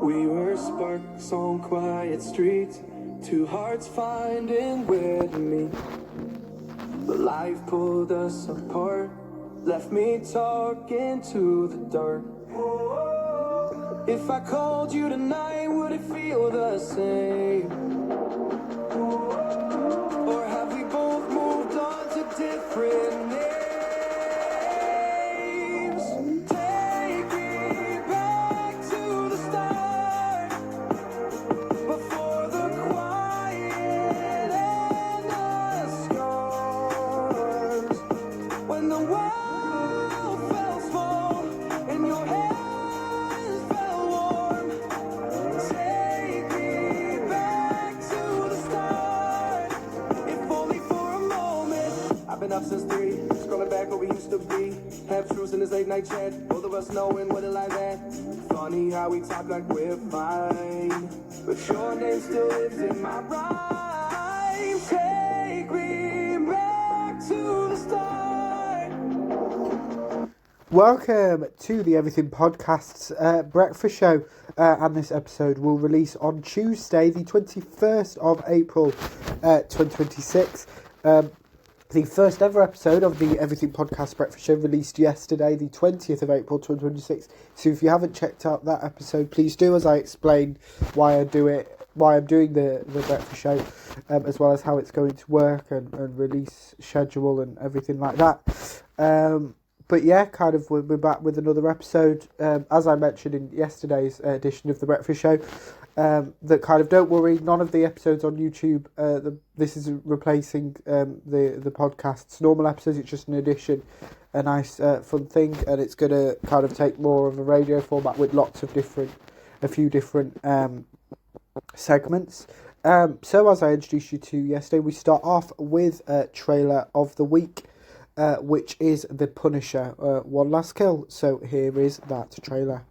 We were sparks on quiet streets, two hearts finding where to meet. But life pulled us apart, left me talking to the dark. If I called you tonight, would it feel the same? Or have we both moved on to different names? Take me back to the start, before the quiet and the scars. When the world felt small and your hands felt warm. Take me back to the start, if only for a moment. I've been up since 3, scrolling back where we used to be. Half truths in this late night chat, both of us knowing what it like that. Funny how we talk like we're fine, but your name still lives in my rhyme. Take me back to the start. Welcome to the Everything Podcast's breakfast show, and this episode will release on Tuesday, the 21st of April, 2026. The first ever episode of the Everything Podcast breakfast show released yesterday, the 20th of April, 2026. So if you haven't checked out that episode, please do, as I explain why I'm doing the breakfast show, as well as how it's going to work and release schedule and everything like that. But yeah, kind of we're back with another episode, as I mentioned in yesterday's edition of the breakfast show. That kind of, don't worry, none of the episodes on YouTube. This is replacing the podcast's normal episodes. It's just an addition, a nice fun thing, and it's going to kind of take more of a radio format with a few different segments. So as I introduced you to yesterday, we start off with a trailer of the week, which is The Punisher, One Last Kill. So here is that trailer.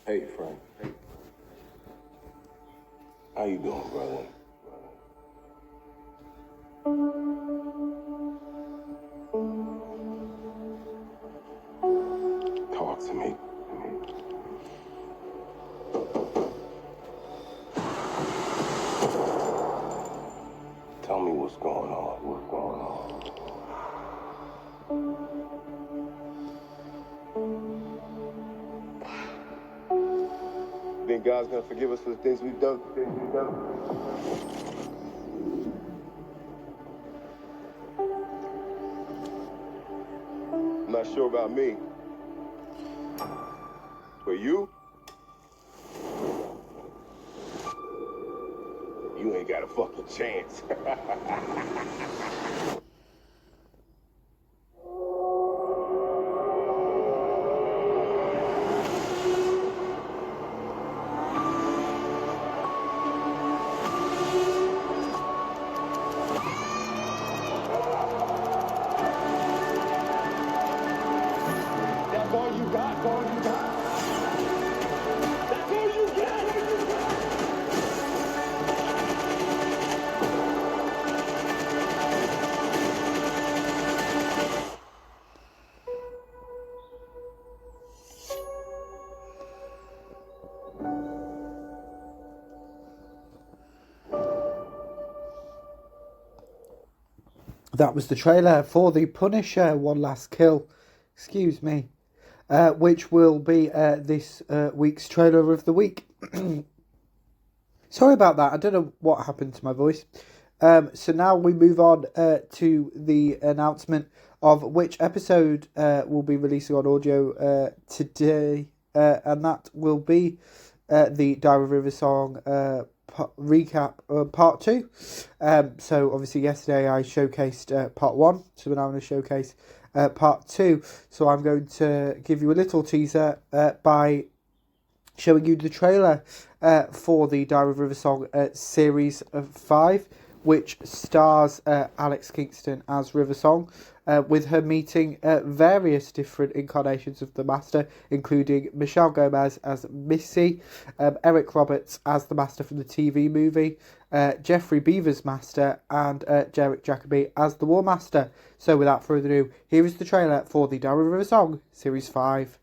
Hey, Frank. How you doing, brother? Talk to me. Tell me what's going on. Think God's gonna forgive us for the things we've done? I'm not sure about me. But you ain't got a fucking chance. That's all you got? That's all you got? That's all you got? That was the trailer for The Punisher, One Last Kill, which will be this week's trailer of the week. Sorry about that, I don't know what happened to my voice. So now we move on to the announcement of which episode will be releasing on audio today, and that will be the Diary of a River Song recap part 2. So obviously yesterday I showcased part 1, so we're now going to showcase part 2. So I'm going to give you a little teaser by showing you the trailer for the Diary of a River Song series of 5, which stars Alex Kingston as River Song, with her meeting various different incarnations of the Master, including Michelle Gomez as Missy, Eric Roberts as the Master from the TV movie, Jeffrey Beaver's Master, and Jarek Jacobi as the War Master. So without further ado, here is the trailer for the Diary of River Song, Series 5.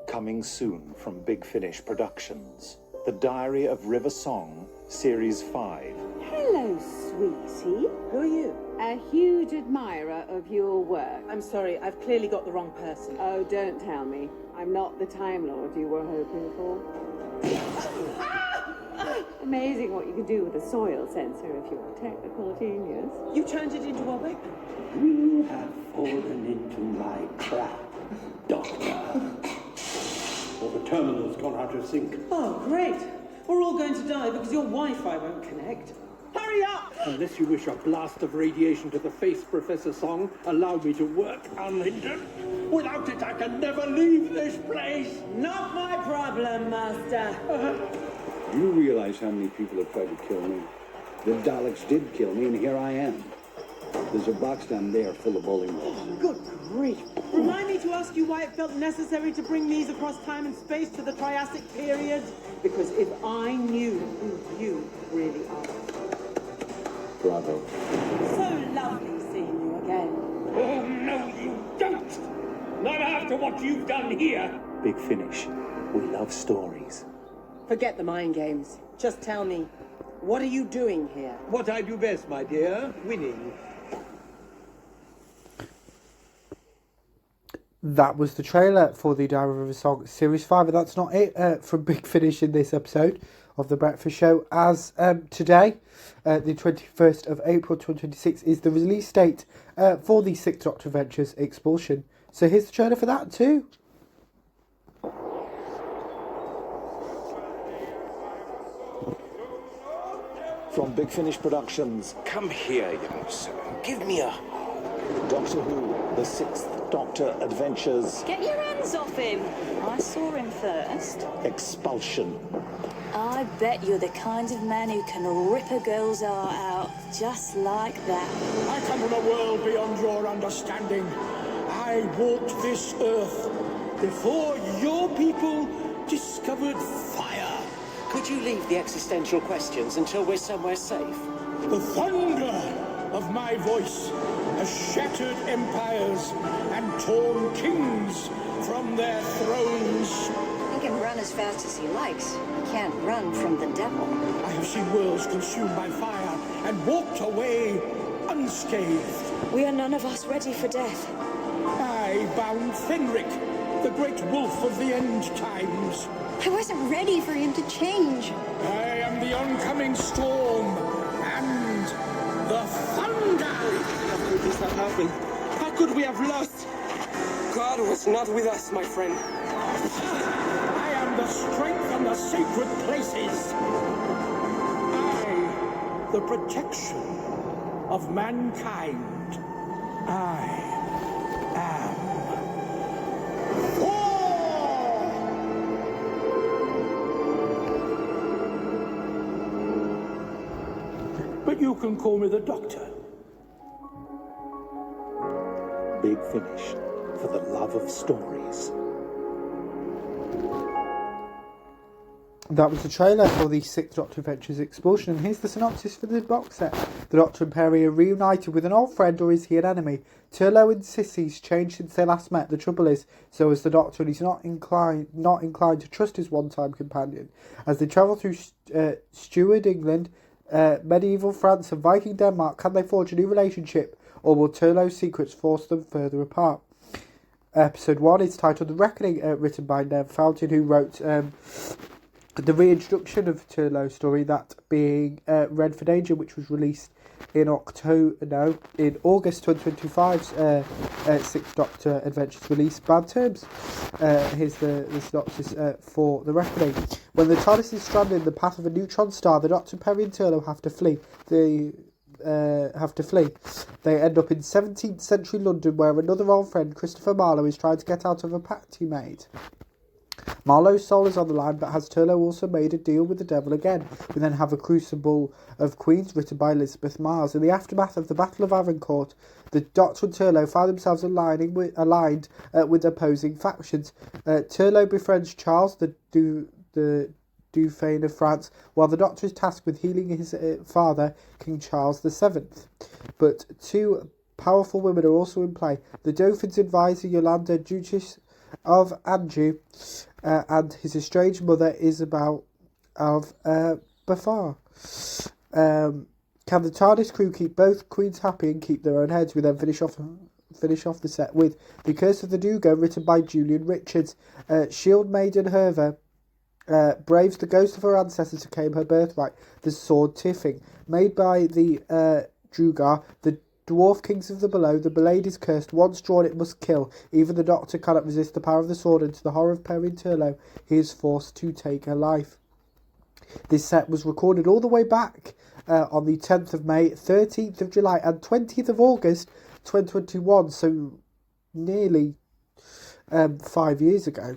Coming soon from Big Finish Productions, The Diary of River Song, Series 5. Hello, sweetie. Who are you? A huge admirer of your work. I'm sorry, I've clearly got the wrong person. Oh, don't tell me. I'm not the Time Lord you were hoping for. Amazing what you can do with a soil sensor if you're a technical genius. You turned it into a wig? You have fallen into my trap, Doctor. Or the terminal's gone out of sync. Oh, great. We're all going to die because your Wi-Fi won't connect. Hurry up! Unless you wish a blast of radiation to the face, Professor Song, allow me to work unhindered. Without it, I can never leave this place. Not my problem, Master. Do you realize how many people have tried to kill me? The Daleks did kill me, and here I am. There's a box down there full of bowling balls. Good grief. Remind me to ask you why it felt necessary to bring these across time and space to the Triassic period? Because if I knew who you really are. Bravo. So lovely seeing you again. Oh, no, you don't! Not after what you've done here! Big Finish. We love stories. Forget the mind games. Just tell me, what are you doing here? What I do best, my dear, winning. That was the trailer for the Diary of River Song Series 5, and that's not it from Big Finish in this episode of The Breakfast Show, as today, the 21st of April 2026, is the release date for the Sixth Doctor Adventures Expulsion. So here's the trailer for that too. From Big Finish Productions, Come here, young sir. Give me a... Doctor Who, The Sixth Doctor Adventures, Get your hands off him. I saw him first. Expulsion. I bet you're the kind of man who can rip a girl's heart out just like that. I come from a world beyond your understanding. I walked this earth before your people discovered fire. Could you leave the existential questions until we're somewhere safe? The thunder of my voice has shattered empires and torn kings from their thrones. He can run as fast as he likes. He can't run from the devil. I have seen worlds consumed by fire and walked away unscathed. We are none of us ready for death. I bound Fenric, the great wolf of the end times. I wasn't ready for him to change. I am the oncoming storm and the thunder. How could this have happened? How could we have lost? God was not with us, my friend. I am the strength and the sacred places. I, the protection of mankind. I am Thor! But you can call me the Doctor. Big Finish, for the love of stories. That was the trailer for the Sixth Doctor Adventures Expulsion, and here's the synopsis for the box set. The Doctor and Perry are reunited with an old friend, or is he an enemy? Turlough and Sissy's changed since they last met. The trouble is, so is the Doctor, and he's not inclined to trust his one-time companion. As they travel through Steward England, medieval France and Viking Denmark, can they forge a new relationship, or will Turlough's secrets force them further apart? Episode 1 is titled The Reckoning, written by Nev Fountain, who wrote the reintroduction of Turlough's story, that being Red for Danger, which was released in August 2025's Sixth Doctor Adventures release. Bad terms. Here's the synopsis for The Reckoning. When the TARDIS is stranded in the path of a neutron star, the Doctor, Perry and Turlough have to flee. They end up in 17th century London, where another old friend, Christopher Marlowe, is trying to get out of a pact he made. Marlowe's soul is on the line, but has Turlough also made a deal with the devil again? We then have A Crucible of Queens, written by Elizabeth Miles. In the aftermath of the Battle of Arincourt, the Doctor and Turlough find themselves aligned with opposing factions. Turlough befriends Charles, the Dauphin of France, while the Doctor is tasked with healing his father, King Charles VII. But two powerful women are also in play. The Dauphin's advisor, Yolande, Duchess of Anjou, and his estranged mother, Isabel of Beaufort. Can the TARDIS crew keep both queens happy and keep their own heads? We then finish off the set with The Curse of the Dugo, written by Julian Richards. Shield Maiden Herva braves the ghost of her ancestors who claim her birthright, the sword Tiffing. Made by the Drugar, the dwarf kings of the below, the blade is cursed. Once drawn, it must kill. Even the Doctor cannot resist the power of the sword, and to the horror of Perrin Turlough, he is forced to take her life. This set was recorded all the way back on the 10th of May, 13th of July, and 20th of August 2021, so nearly 5 years ago.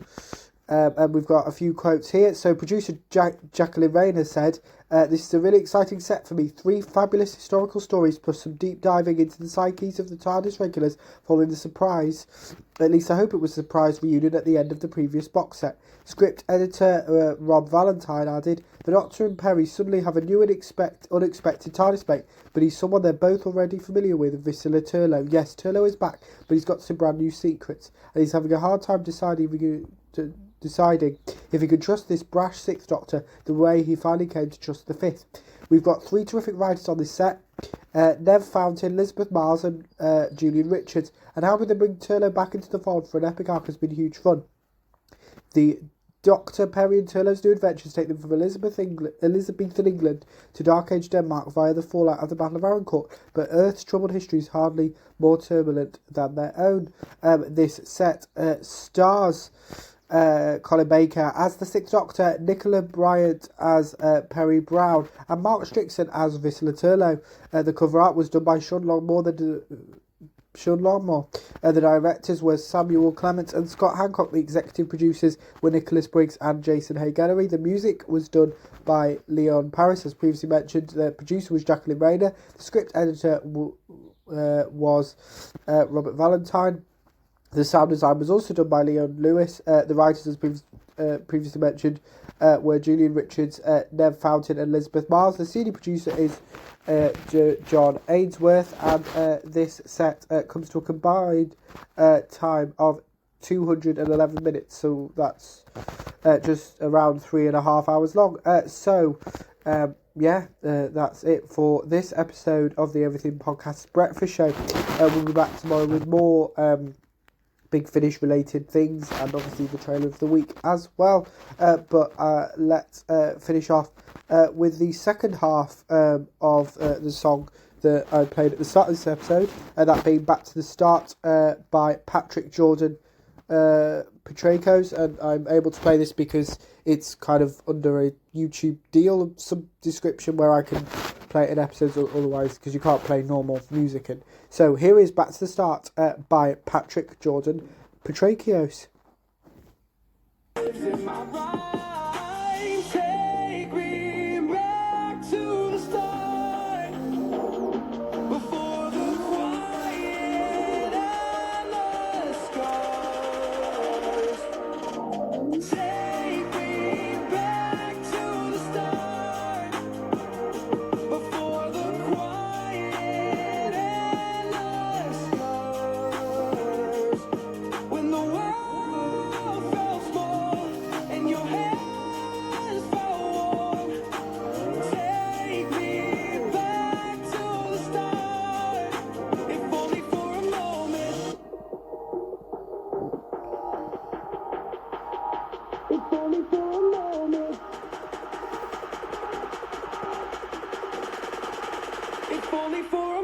And we've got a few quotes here. So producer Jacqueline Rayner said, this is a really exciting set for me. 3 fabulous historical stories plus some deep diving into the psyches of the TARDIS regulars following the surprise, at least I hope it was a surprise reunion at the end of the previous box set. Script editor Rob Valentine added, the Doctor and Perry suddenly have a new and unexpected TARDIS mate, but he's someone they're both already familiar with, Vissila Turlough. Yes, Turlough is back, but he's got some brand new secrets, and he's having a hard time deciding if he could trust this brash 6th Doctor the way he finally came to trust the 5th. We've got 3 terrific writers on this set, Nev Fountain, Elizabeth Miles and Julian Richards, and helping them bring Turlough back into the fold for an epic arc has been huge fun. The Doctor, Perry and Turlough's new adventures take them from Elizabethan England to Dark Age Denmark via the fallout of the Battle of Arincourt, but Earth's troubled history is hardly more turbulent than their own. This set stars Colin Baker as the 6th Doctor, Nicola Bryant as Perry Brown, and Mark Strickson as Vissila Turlough. The cover art was done by Sean Longmore. The directors were Samuel Clements and Scott Hancock. The executive producers were Nicholas Briggs and Jason Hay-Gallery. The music was done by Leon Paris, as previously mentioned. The producer was Jacqueline Rayner. The script editor was Robert Valentine. The sound design was also done by Leon Lewis. The writers, as previously mentioned, were Julian Richards, Nev Fountain and Elizabeth Miles. The senior producer is John Ainsworth, and this set comes to a combined time of 211 minutes, so that's just around 3.5 hours long. That's it for this episode of the Everything Podcast Breakfast Show. We'll be back tomorrow with more Big Finish related things, and obviously the trailer of the week as well. But let's finish off with the second half of the song that I played at the start of this episode, that being Back to the Start by Patrick Jordan Petrakos. And I'm able to play this because it's kind of under a YouTube deal, some description where I can play it in episodes, otherwise because you can't play normal music. And so here is Back to the Start by Patrick Jordan Petrakos. Take me back to the start, before the quiet and the scars. Take me back to the start, before the quiet and the scars. When the world felt small and your hands felt warm, take me back to the start, if only for a moment. If only for a moment. If only for a